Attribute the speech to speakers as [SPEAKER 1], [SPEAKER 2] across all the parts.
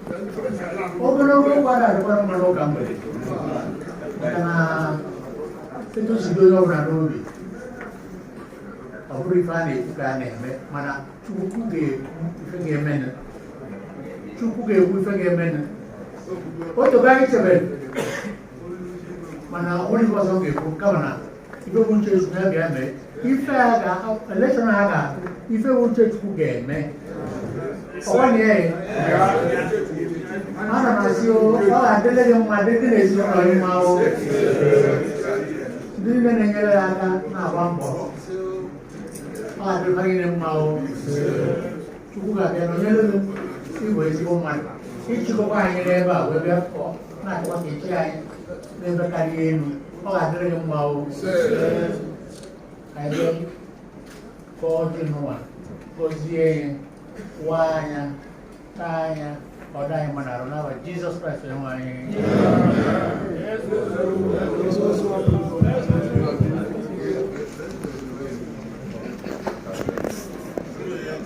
[SPEAKER 1] Open water, one more company. Itu sebelumnya orang Robi. Aku rifani bukan mana cukup ke pengemen, cukup ke pengemen. Waktu kali cebel, mana orang pasang ke kamana, itu muncul sudah game. Ife aga, election aga, ife muncul cukup game. Orang ni, mana masih ada lagi yang ada di sini orang mau. Dili na nangyari ata na wambo. Ate pagin mau cukup kaya nangyari ibu isi koman. Ichi ko kaya nileba webe ako na kwa kichai nebe karienu. Ate lagi mau kaya ko tinuan kozie wanya tanya odai manarona wa Jesus Christ wani.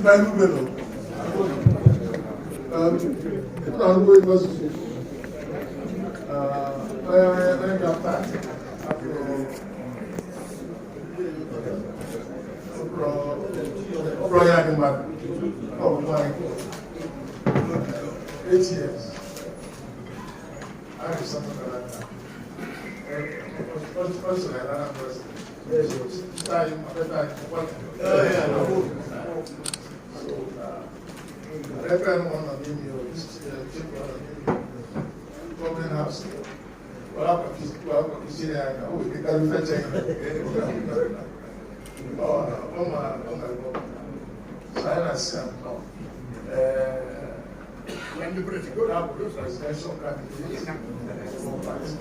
[SPEAKER 2] Bible Bello. I'm going to say, I got that. Oh, my 8 years. I have something like that. Also, I don't know. Time, what? I can't want to be here. This is the government house. Well, I'm see that. Oh, we can fetch it. Oh, my God. So I understand. When the British go out, presidential candidates for parties.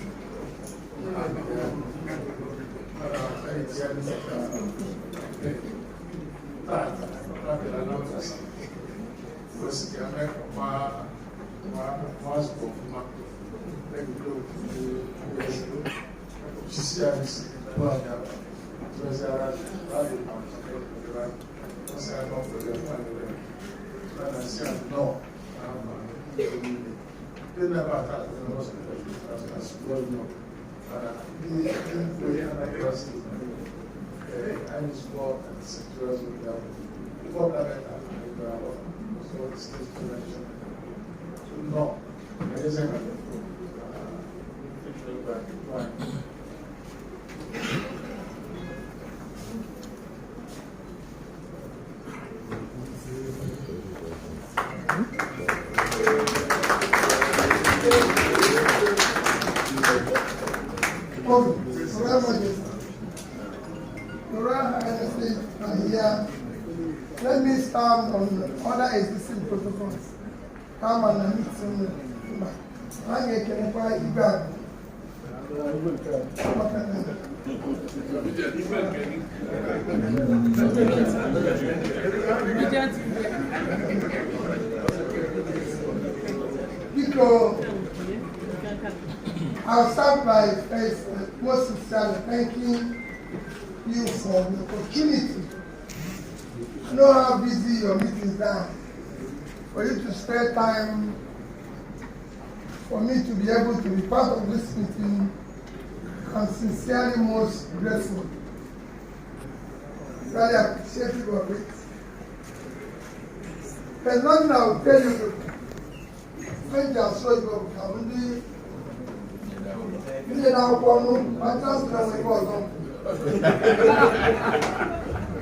[SPEAKER 2] No, it isn't. Let me stand on other existing protocols. Come and meet some. I can buy Igwe. Because I'll start by first, most sincerely thanking you for the opportunity. I know how busy your meetings are. For you to spare time for me to be able to be part of this meeting, I'm sincerely most grateful. Very appreciative of it. There's nothing I will tell you. When you are so good,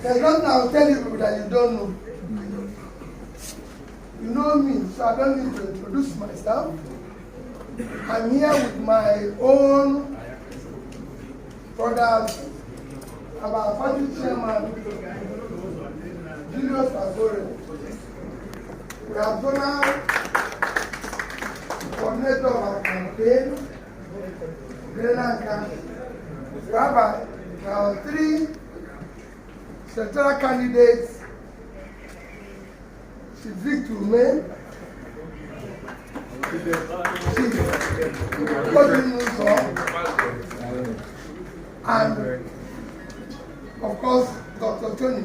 [SPEAKER 2] there's nothing I will tell you that you don't know. You know me, so I don't need to introduce myself. I'm here with my own brothers, our party chairman, Julius Agore. We have zonal coordinator of our campaign, Grenanka. We have our 3 central candidates, Victor May, and of course Dr. Tony.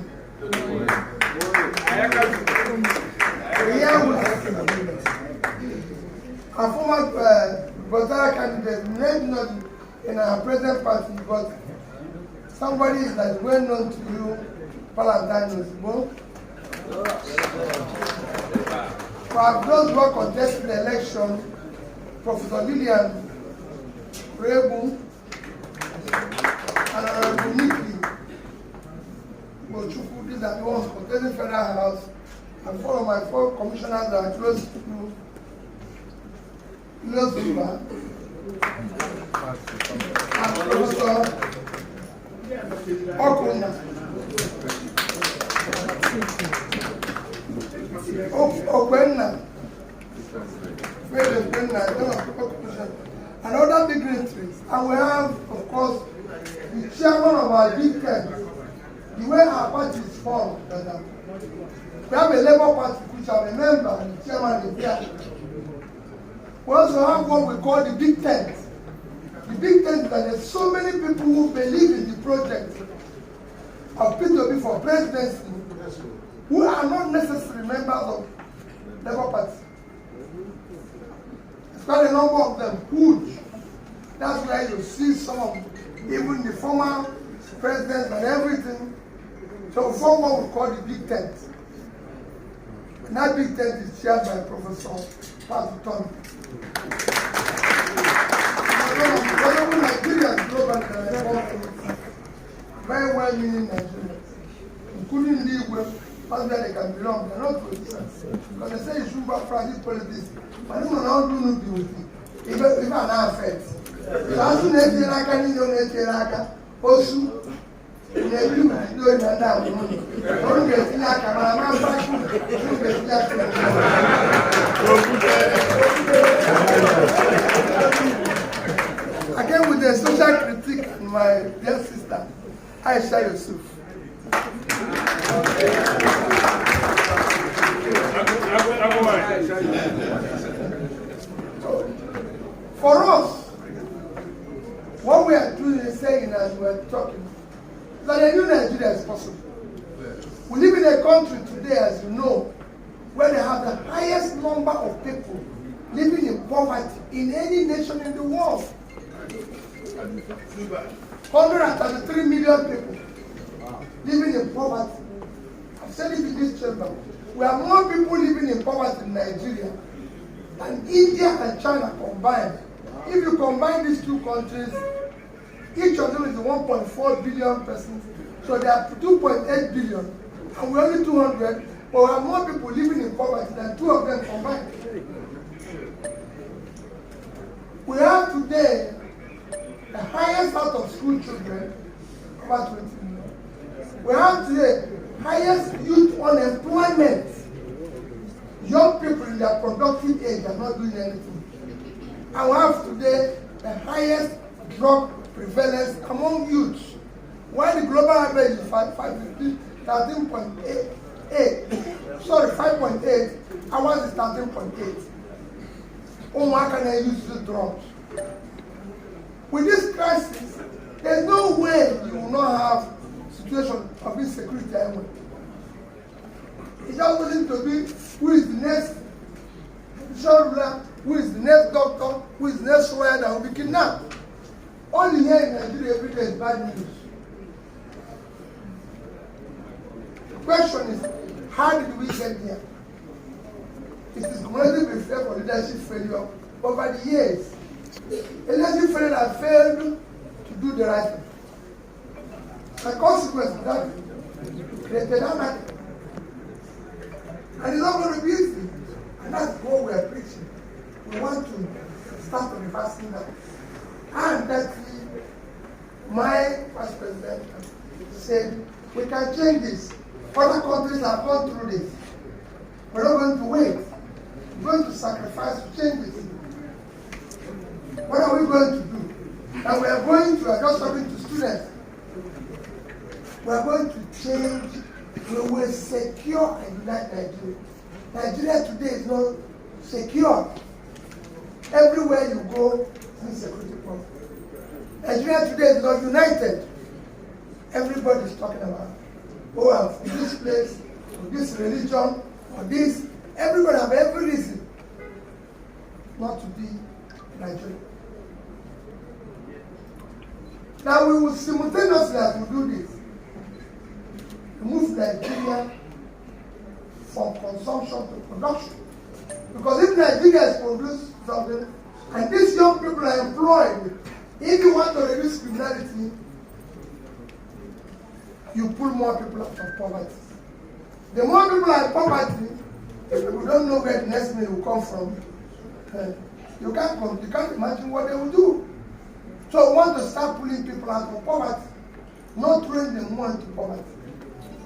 [SPEAKER 2] our former gubernatorial candidate, maybe not in our present party, but somebody that is well known to you, Valentine Osbo. For those who are contesting the election, Professor Lillian Rebu and Honorable Nikki Bochuku, these are the ones contesting Federal House, and four of my four commissioners are close to Lozula and Professor Okuna. Okwenna, and other dignitaries. And we have, of course, the chairman of our big tent. The way our party is formed, we have a Labour Party which I'm a member and the chairman is there. We also have what we call the big tent. The big tent is that there's so many people who believe in the project of P2B for presidency who are not necessarily members of Labour Party. It's quite a number of them, huge. That's where you see some of even the former presidents and everything. So we form what we call the big tent. And that big tent is chaired by Professor Pasuton. Nigerians globally very well meaning Nigerians, including Ndi Igwe, that's where they can belong. They're not politicians. Because they say you should practice politics. But they don't do no beauty. Even an affect. So as soon as you like any donate, also, in every doing that now, don't get in a camera, don't get in again with the social critique and my dear sister, Aisha Yusuf. For us, what we are doing is saying as we are talking, that a new Nigeria is possible. We live in a country today, as you know, where they have the highest number of people living in poverty in any nation in the world. 133 million people living in poverty. I've said it in this chamber. We have more people living in poverty in Nigeria than India and China combined. If you combine these two countries, each of them is 1.4 billion persons. So they are 2.8 billion. And we're only 200, but we have more people living in poverty than two of them combined. We have today the highest out of school children, about 20 million. We have today highest youth unemployment. Young people in their productive age are not doing anything. And we have today the highest drug prevalence among youths. While the global average is 13.8, sorry, 5.8, ours is 13.8. Oh, why can I use the drugs? With this crisis, there's no way you will not have situation of insecurity anyway. It's just going to be who is the next ruler, who is the next doctor, who is the next lawyer that will be kidnapped. All you hear in Nigeria every day is bad news. The question is, how did we get here? It is cumulative effect for leadership failure over the years. A leadership failure has failed to do the right thing. The consequence of that created anarchy. And it's not going to be easy. And that's what we are preaching. We want to start reversing that. And that my vice president said, we can change this. Other countries have gone through this. We're not going to wait. We're going to sacrifice to change this. What are we going to do? And we are going to, I just talking to students, we are going to change, we will secure and unite Nigeria. Nigeria today is not secure. Everywhere you go, insecurity problem. Nigeria today is not united. Everybody is talking about, oh, I'm from this place, from this religion, or this. Everybody have every reason not to be Nigeria. Now we will simultaneously, as we do this, move Nigeria from consumption to production. Because if Nigeria has produced something, and these young people are employed, if you want to reduce criminality, you pull more people out of poverty. The more people are in poverty, if people don't know where the next meal will come from, you can't imagine what they will do. So we want to start pulling people out of poverty, not throwing them more into poverty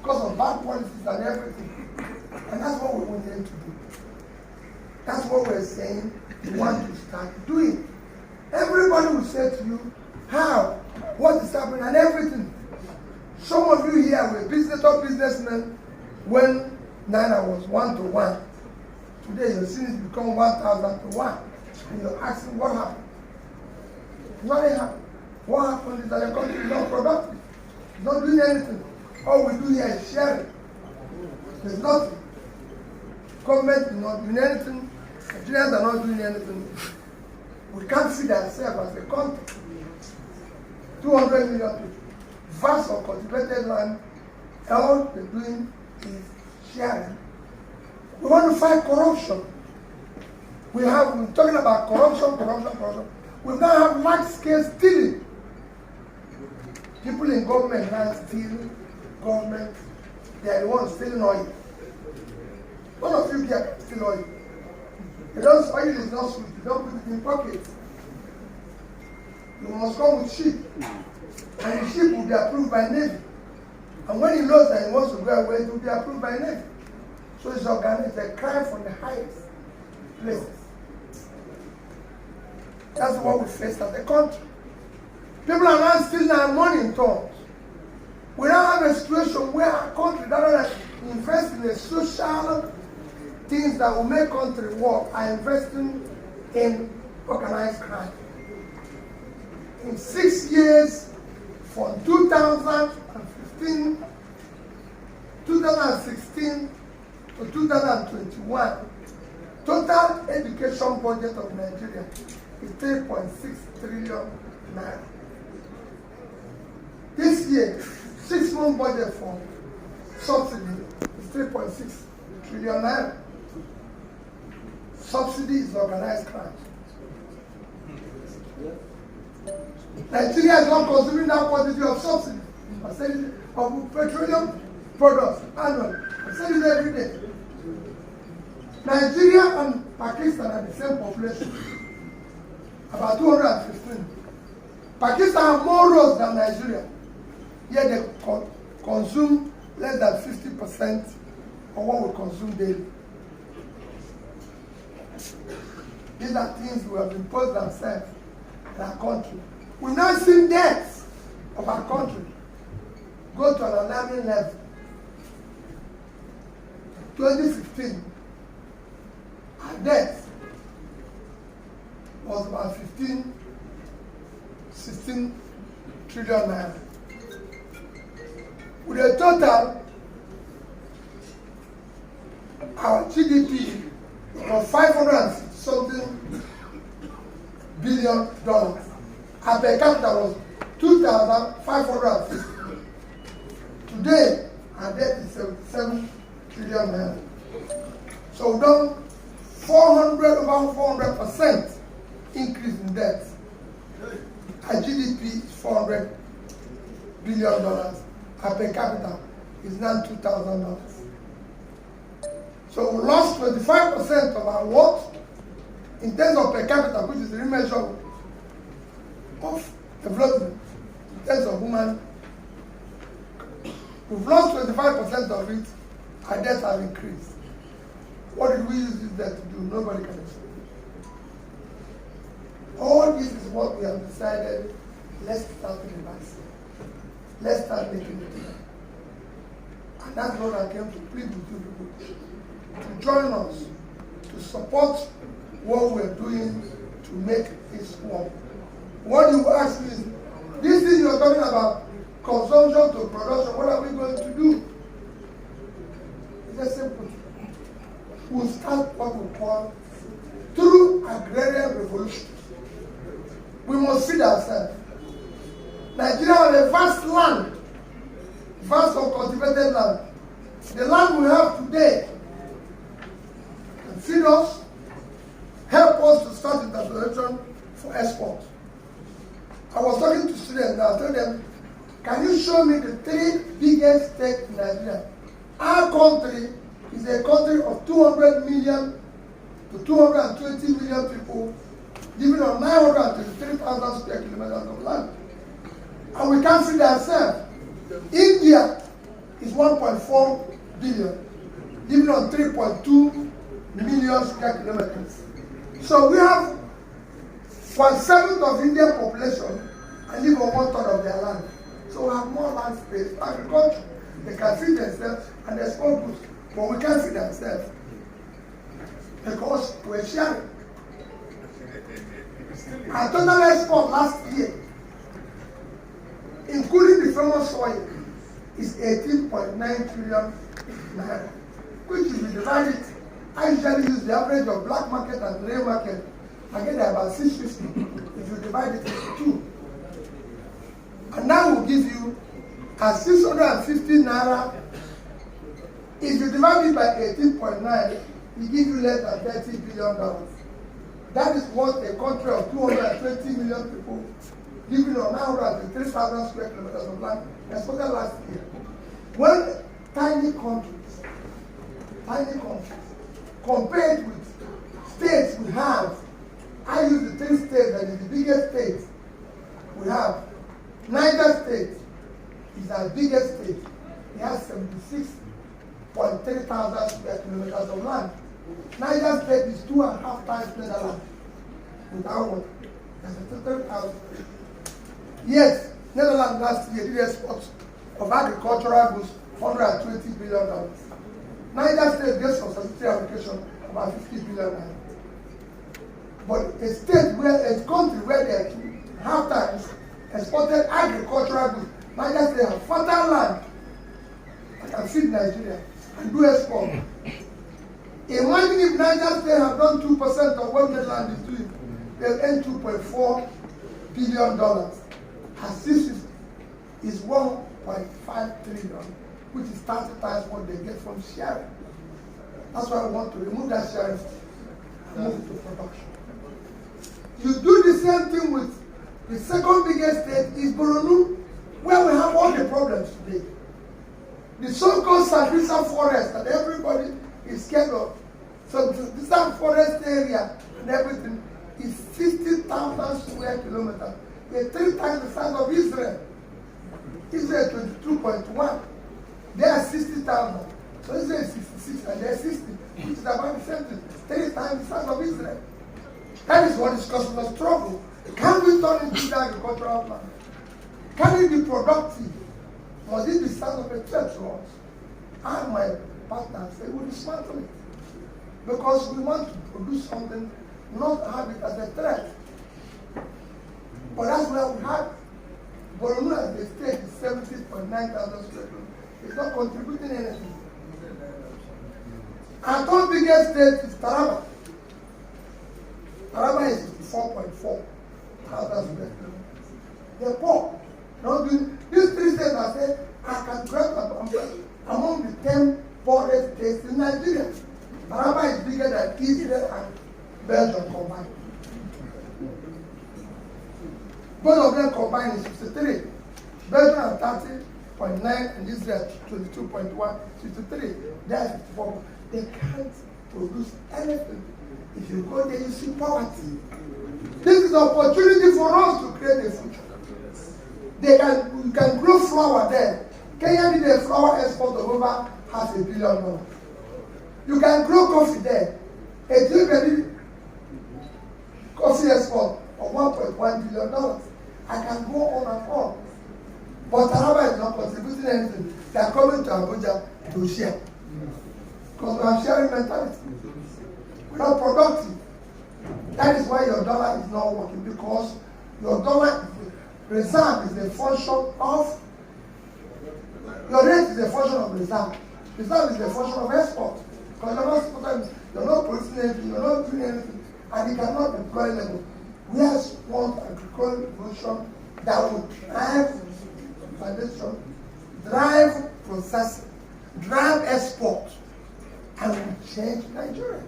[SPEAKER 2] because of bad policies and everything. And that's what we want them to do. That's what we're saying we want to start doing. Everybody will say to you, how, what is happening, and everything. Some of you here were businessmen when Naira was 1 to 1. Today you're seeing it become 1,000 to 1. And you're asking what happened. Nothing happened. What happened is that the country is not productive. It's not doing anything. All we do here is sharing. There's nothing. Government is not doing anything. Nigerians are not doing anything. We can't feed ourselves as a country. 200 million people. Vast or cultivated land. All we're doing is sharing. We want to fight corruption. We're talking about corruption. We now have large-scale stealing. People in government now steal government. They are the ones stealing oil. One of you here can steal oil. Oil is not sweet. You don't put it in pockets. You must come with sheep. And the sheep will be approved by Navy. And when he knows that he wants to go away, it will be approved by Navy. So it's organized, a crime from the highest places. That's what we face as a country. People are now stealing our money in tons. We now have a situation where our country, rather than invest in the social things that will make country work, are investing in organized crime. In 6 years, from 2016 to 2021, total education budget of Nigeria is 3.6 trillion naira. This year, 6-month budget for subsidy is 3.6 trillion naira. Subsidy is organized crime. Nigeria is not consuming that quantity of subsidy. I said it, of petroleum products annually. I said it every day. Nigeria and Pakistan are the same population, about 215. Pakistan have more roads than Nigeria, yet they consume less than 50% of what we consume daily. These are things we have imposed ourselves in our country. We've now seen debts of our country go to an alarming level. 2015, our debt was about 16 trillion naira. With a total, our GDP was $560 billion. Our per capita was 2,550. Today, our debt is 77 trillion naira. So we've done over 400% increase in debt. Our GDP is $400 billion. Our per capita is now $2,000. So we lost 25% of our wealth in terms of per capita, which is the real measure of development, in terms of human. We've lost 25% of it. Our debts have increased. What did we use this debt to do? Nobody can explain. All this is what we have decided. Let's start revising. Let's start making it together. And that's what I came to plead with you people, to join us, to support what we're doing to make this work. What you ask me is, this thing you're talking about, consumption to production, what are we going to do? It's a simple thing. We'll start what we call, through agreement. agrarian revolution. We must feed ourselves. Nigeria has a vast land, vast uncultivated land. The land we have today can feed us, help us to start interpretation for export. I was talking to students and I told them, can you show me the 3 biggest states in Nigeria? Our country is a country of 200 million to 220 million people living on 923,000 square kilometers of land. And we can't feed ourselves. India is 1.4 billion, living on 3.2 million square kilometers. So we have 1/7 of Indian population and live on 1/3 of their land. So we have more land space for agriculture. They can feed themselves and export goods, but we can't feed ourselves because we're sharing. Our total export last year, including the famous soil, is 18.9 trillion naira, which if you divide it, I usually use the average of black market and grey market. I get about 650 if you divide it into 2. And that will give you a 650 naira. If you divide it by 18.9, it gives you less than $30 billion. That is what a country of 220 million people living on 903,000 square kilometers of land exported last year. When tiny countries, compared with states we have, I use the 3 states that is the biggest state we have. Niger State is our biggest state. It has 76.3 thousand square kilometers of land. Niger State is 2.5 times Netherlands without water. That's a 30,000. Yes, Netherlands last year did export of agricultural goods $120 billion. Niger State gets for subsidy allocation about $50 billion. But a country where they have times exported agricultural goods, Niger State have fertile land that can feed Nigeria and do export. Imagine if Niger State have done 2% of what the land is doing, they'll earn $2.4 billion. As this is 1.5 trillion, which is 30 times what they get from sharing. That's why we want to remove that sharing and move it to production. You do the same thing with the second biggest state is Borno, where we have all the problems today. The so-called Sambisa forest that everybody is scared of. So the Sambisa forest area and everything is 60,000 square kilometers. It's 3 times the size of Israel. Israel 22.1. They are 60,000. So Israel is 66 and they are 60, which is about the same thing. 3 times the size of Israel. That is what is causing us trouble. Can we turn into the agricultural land? Can it be productive? Must it be part of a threat to us? And my partners say we dismantle it. Because we want to produce something, not have it as a threat. But that's where we have Borno as the state is 70.9 thousand square kilometers. It's not contributing anything. Our third biggest state is Taraba. Taraba is 4.4 thousand square kilometers. They're poor. These 3 states are said I can grab among the 10 poorest states in Nigeria. Taraba is bigger than Israel and Belgium combined. Both of them combined is 63. Belgium has 30.9 and Israel 22.1, 63. That's 54. They can't produce anything. If you go there, you see poverty. This is an opportunity for us to create a future. You can grow flour there. Kenya did a flour export of over $500 million. You can grow coffee there. Ethiopia did coffee export of $1.1 billion. I can go on and on. But Taraba is not contributing anything. They are coming to Abuja to share. Because we are sharing mentality. We are not productive. That is why your dollar is not working, because your dollar reserve is a function of, your rate is a function of reserve. Reserve is a function of export. Because you're not producing anything, you're not producing anything, you're not doing anything. and it cannot employ labor. We have want agricultural revolution that will drive validation, drive processing, drive export, and will change Nigeria.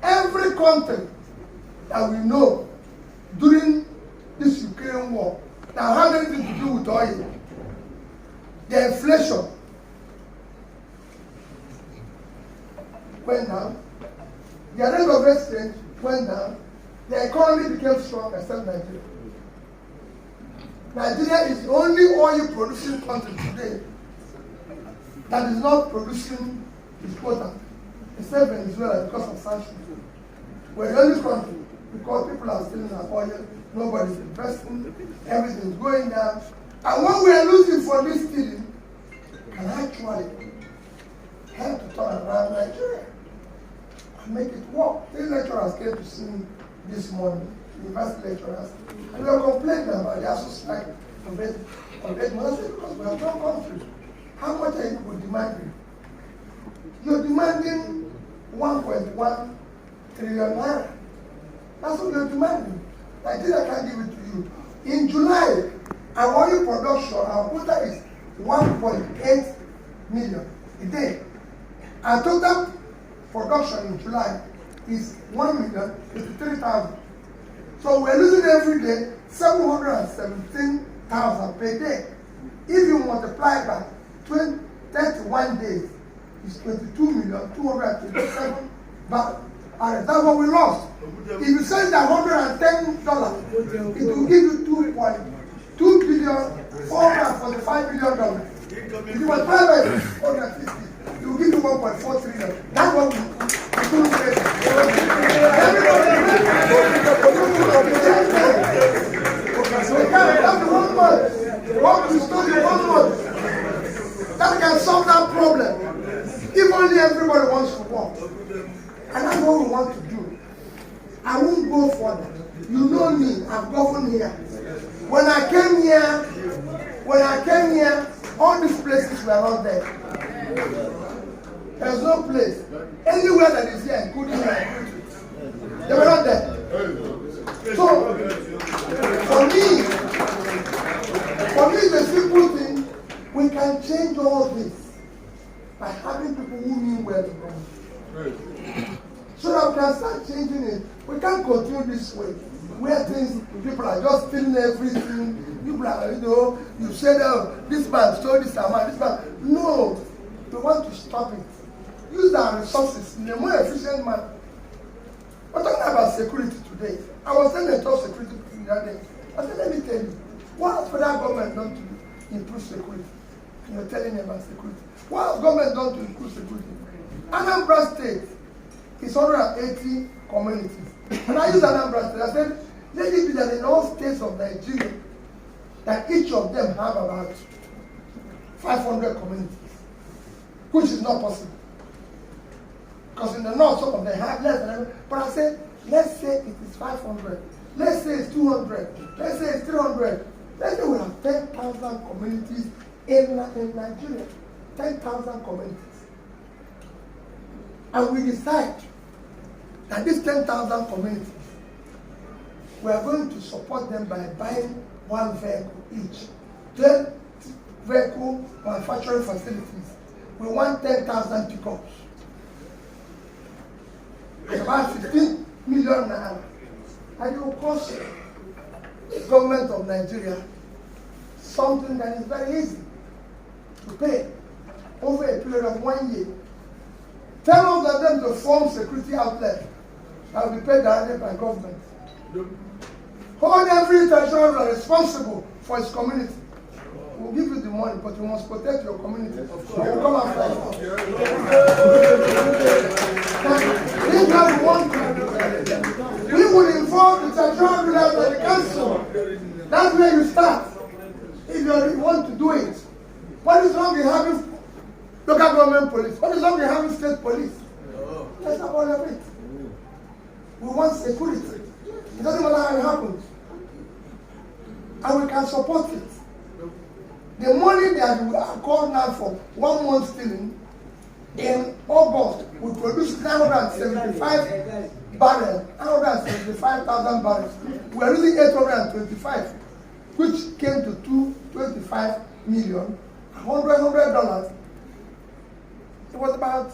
[SPEAKER 2] Every country that we know during this Ukraine war that had anything to do with oil, the inflation went down, the rate of exchange went down, the economy became strong except Nigeria. Nigeria is the only oil producing country today that is not producing its quota, except Venezuela because of sanctions. We're the only country because people are stealing our oil, nobody's investing, everything's going down. And what we are losing for this stealing can actually help to turn around Nigeria and make it work. 3 lecturers came to see me this morning, university lecturers, and they were complaining about the ASU strike on 8 months because we have no country. How much are you demanding? You're demanding 1.1 trillion naira. That's what you're demanding. Nigeria can't give it to you. In July, our oil production, our quota is 1.8 million a day. Our total production in July is 1,053,000. So we're losing every day 717,000 per day. If you multiply by 31 days, it's 22,227,000 barrels. And that's what we lost. If you send $110, it will give you $2,445 billion. If you multiply by 150, it will give you 1.4 trillion. That's what we couldn't say. That's the 1 month. What we study 1 month. That can solve that problem. If only everybody wants to work. And that's what we want to do. I won't go further. You know me, I've governed here. When I came here, all these places were not there. There's no place. Anywhere that is here, including here, they were not there. So, for me, the simple thing, we can change all this by having people who mean well to go. So that we can start changing it. We can't continue this way, where people are just stealing everything. People are, you said, oh, this man stole this amount, this man. No, we want to stop it. Use our resources in a more efficient manner. We're talking about security today. I was telling the top security the other day. I said, let me tell you, what has federal government done to improve security? You're telling me about security. What has government done to improve security? Anambra State is 180 communities. And I use Anambra State. I said, let it be that in all states of Nigeria, that each of them have about 500 communities, which is not possible. Because in the north, some of them have less than that. But I said, let's say it is 500. Let's say it's 200. Let's say it's 300. Let's say we have 10,000 communities in Nigeria. 10,000 communities. And we decide that these 10,000 communities, we are going to support them by buying 1 vehicle each. 10 vehicle manufacturing facilities. We want 10,000 pickups. It's about 15 million naira. And it will cost the government of Nigeria something that is very easy to pay over a period of 1 year. 10 of them to form security outlet that will be paid directly by government. Hold every treasurer responsible for his community. We'll give you the money, but you must protect your community. Of course. We'll come after you. If we want to, we will involve the treasurer leaders and the council. That's where you start. If you want to do it. What is wrong with having local government police? What is wrong with having state police? That's not all of it. We want security. It doesn't matter how it happens. And we can support it. The money that we are called now for 1 month stealing In August, we produced 975 barrels, 975,000 barrels. We are using 825, which came to 225 million. $100. It was about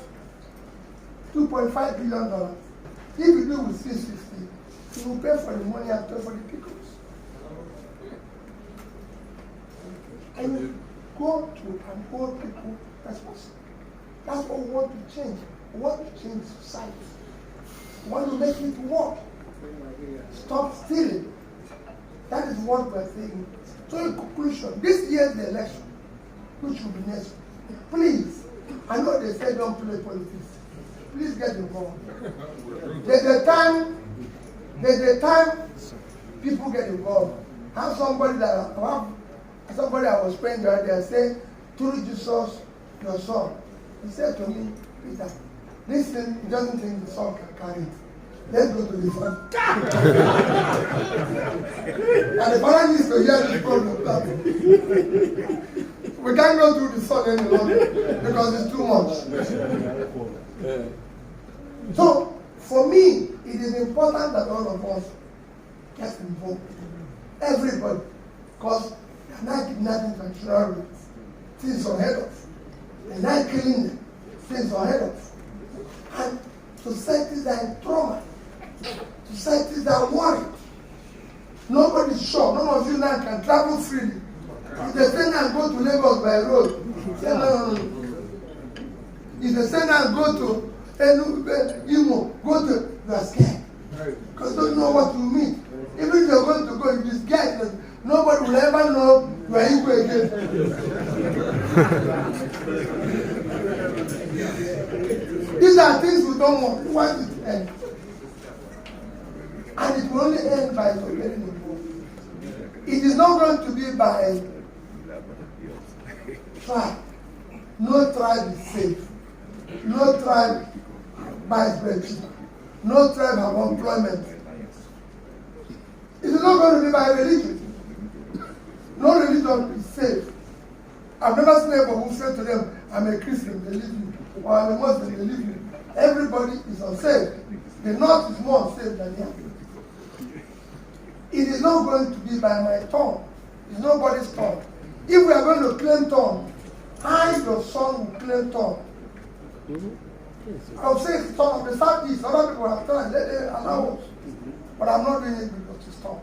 [SPEAKER 2] $2.5 billion. If you do with 650, you will pay for the money and pay for the pickles. And you go to and hold people responsible. That's what we want to change. We want to change society. We want to make it work. Stop stealing. That is what we're saying. So in conclusion, this year's the election, which will be next. Please, I know they say don't play politics. Please get involved. There's a time people get involved. Have somebody I was praying the other day, I say, through Jesus, your son. He said to me, Peter, this thing, he doesn't think the son can carry it. Let's go to the father. And the father needs to hear this problem. We can't go through the son any longer because it's too much. So, for me, it is important that all of us get involved. Everybody. Because they are not kidnapping traditional roots. Things ahead of. They're not killing them. Things ahead of. And societies are in trauma. Societies are worried. Nobody's sure. None of you now can travel freely. If they say now go to Lagos by road, say no. If they say now go to Imo, go to, you are scared. Because you don't know what you mean. Even if you're going to go, you be scared. Nobody will ever know you are Igwe again. These are things we don't want. We want it to end. And it will only end by getting involved. It is not going to be by tribe. No tribe is safe. No tribe buys bread cheap. No tribe have employment. It is not going to be by religion. No religion is safe. I've never seen anyone who said to them, I'm a Christian, they leave me. Or I'm a Muslim, they leave me. Everybody is unsafe. The North is more unsafe than here. It is not going to be by my tongue. It's nobody's tongue. If we are going to claim tongue, I, your son, will claim tongue. I will say it's tongue of the Southeast. Other people have tried. Let them allow us. But I'm not doing it because it's tongue.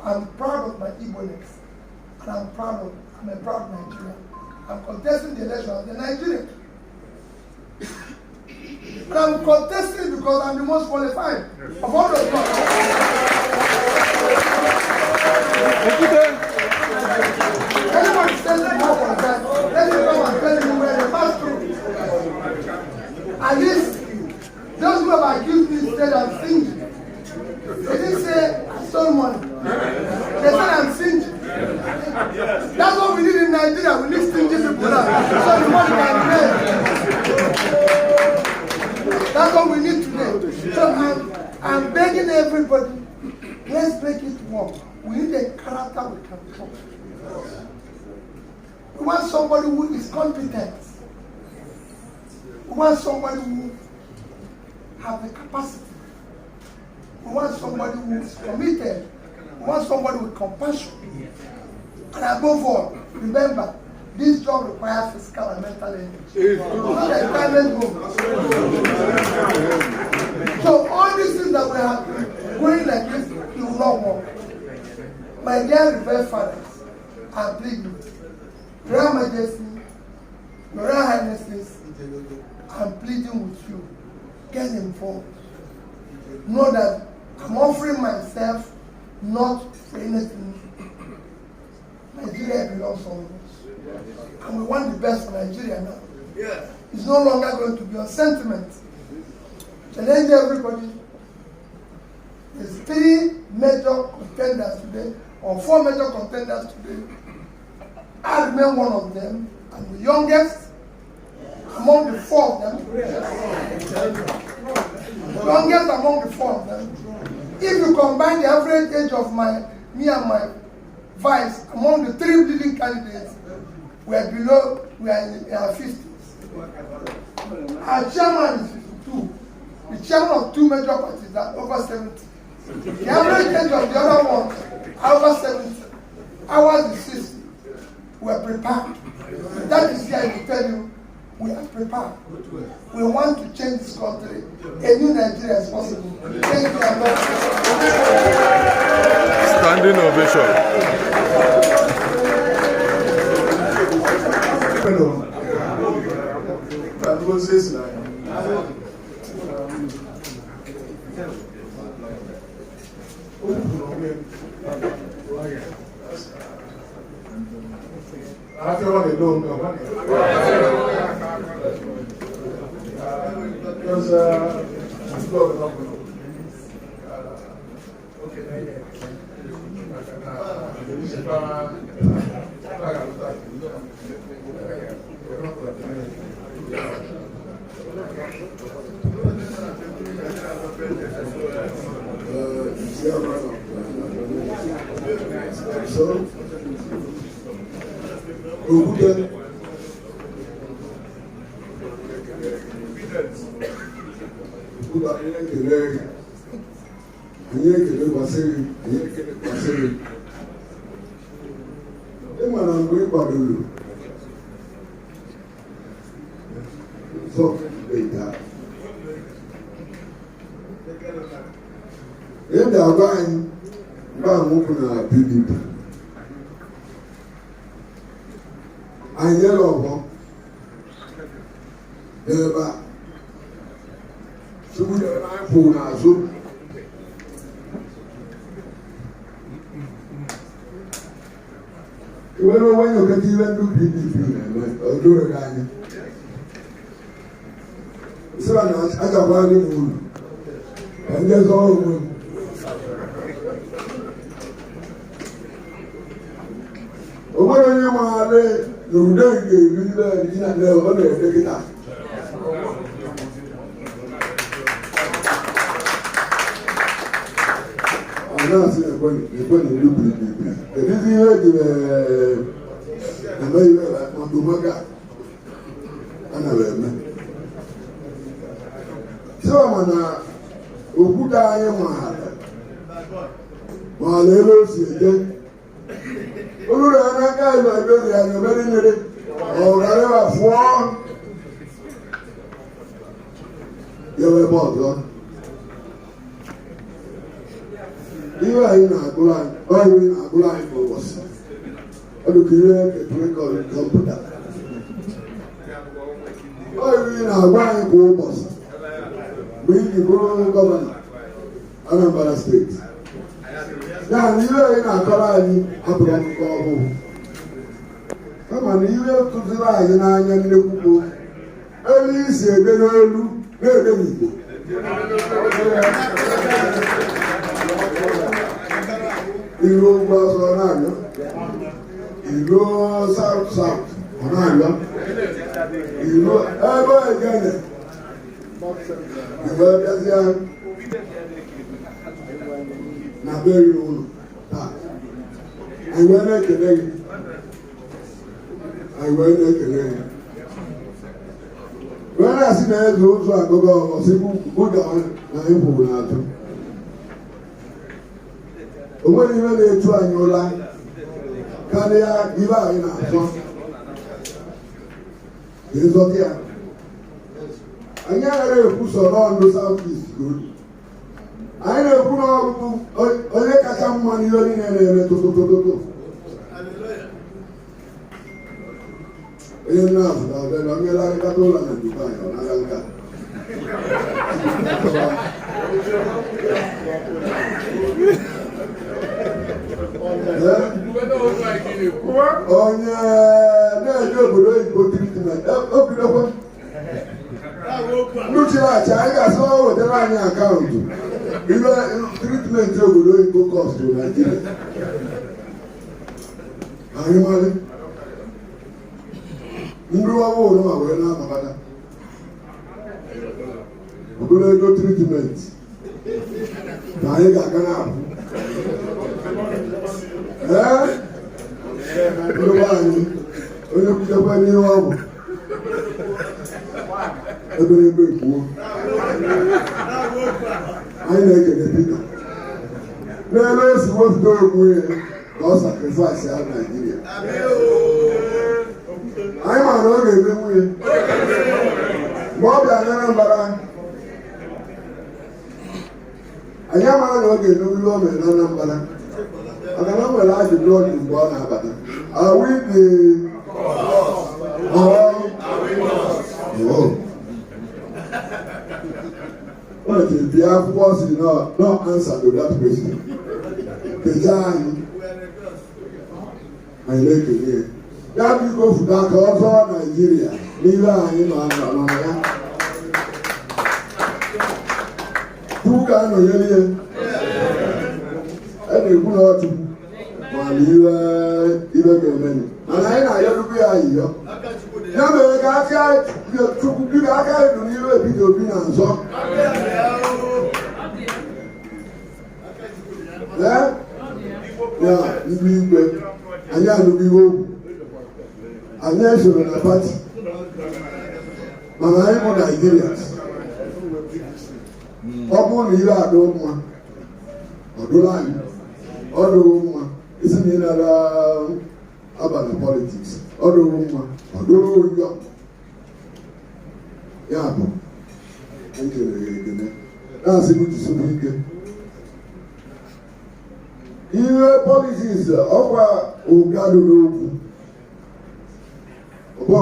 [SPEAKER 2] I'm proud of my Igbo-ness. And I'm a proud Nigerian. I'm contesting the election as a Nigerian. And I'm contesting because I'm the most qualified of all those people. Anybody says they're more qualified, let me come and tell you where they pass through. At least, those who have accused me said I'm stingy. They didn't say I stole money. They said I'm stingy. That's what we need in Nigeria. We need stingy people now. So the money can pay. That's what we need today. So I'm begging everybody, let's make it work. We need a character we can trust. We want somebody who is competent. We want somebody who has the capacity. We want somebody who is committed. We want somebody with compassion. And above all, remember, this job requires physical and mental energy. Not a talent home. So all these things that we have going like this, it will not work. My dear revered fathers, I'm pleading. Royal Majesty, Your Royal Highnesses, I'm pleading with you. Get involved. Know that I'm offering myself not for anything. Nigeria belongs to all of us. And we want the best for Nigeria now. It's no longer going to be on sentiment. Challenge everybody. There's 3 major contenders today, or 4 major contenders today. I remain one of them. I'm the youngest among the 4 of them. Youngest among the 4 of them. If you combine the average age of me and my vice among the 3 leading candidates, we are in our 50s. Our chairman is 52. The chairman of 2 major parties are over 70. The average age of the other one are over 70. Ours is 60. We are prepared. That is here I will tell you, we are prepared. We want to change this country. A new Nigeria is possible. Thank you.
[SPEAKER 3] Standing ovation.
[SPEAKER 4] When you can even do PDP, or do a guy. So I got one food, and there's all room. When you are there, you don't get the other. I'm not saying the point you do PDP. The so I'm Okuda Ayamahara. While they will see again. Uruanaka is my baby and a very needy. Or whatever form. You were bought on. You are in a blind, or in a blind for us. I look here at the record computer. Or in a blind for us. We the governor, Anambra State. Now, you are in a colony, Abraham Kobo. Come on, you have to divide an onion in the people. Early say, they don't do. You was on Ireland. You go south, on Ireland. You know, ever again. You were just young. Now, very old. I went out today. When I see the heads also, I go down and pull out. When you were there to your life, can they give out in our song? Yes, okay. I never put around the southeast good. I never put on some money in to. Enough, I'm like a dollar and Dubai. On I saw the running account. Treatment will cost to Nigeria. Treatment. ebere kwuo anyị na-ekele Pita n'ebe esi wepụta onwe ya ka ọ sakrifis ya Naijiria anyị ma na ọ ga-eme nwunye mgbe ọ bịa n'Anambra anyị amaghị na ọ ga-eme ihe o mere n'Anambra maka na o nwere ajụjụ ọdụ mgbe ọ na-abata bịa akwụkwọ si no answer to that question kechaa anyị na-ekele ya biko fụta ka ọ zọọ Naijiria n'ihe anyị nọ ya tupu ka a nọnyere ya a na-ekwu na ọchukwu mana ibe ga-emenụ mana anyị na-ayọrụkwu ya ayịyọ ya mere ka aka chukwu biko aka edu n'iru ebido obi na nzọ ya ndị igwe anyị anụghị ihe okwu anyị esoro na pati mana anyị bụ Naịjirians ọ bụrụ na ihe adụ mma ọdụrụ anyị ọdụrụ mma isi na ị nara abalị politiks ọdụrụ mma ọdụrụ ụjọ ya bụ ekele ya ekele na-asị m jisoro ike ihe politiks ọkwa ụgadụ n'okwu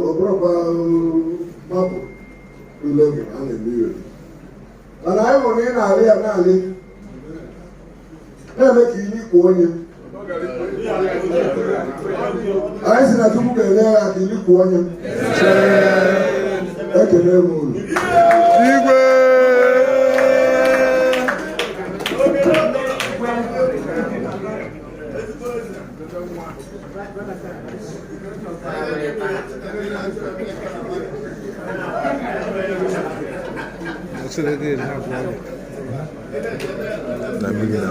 [SPEAKER 4] ọbụrụkwa mapụ level a na-eme iwe mana anyị hụrụ ị na-alị ya na-alị na-eme ka iyi kwa onye anyị si na Chukwu ga-enye ya ka ili kwa onye ekele m unu
[SPEAKER 3] Igwe na mimi na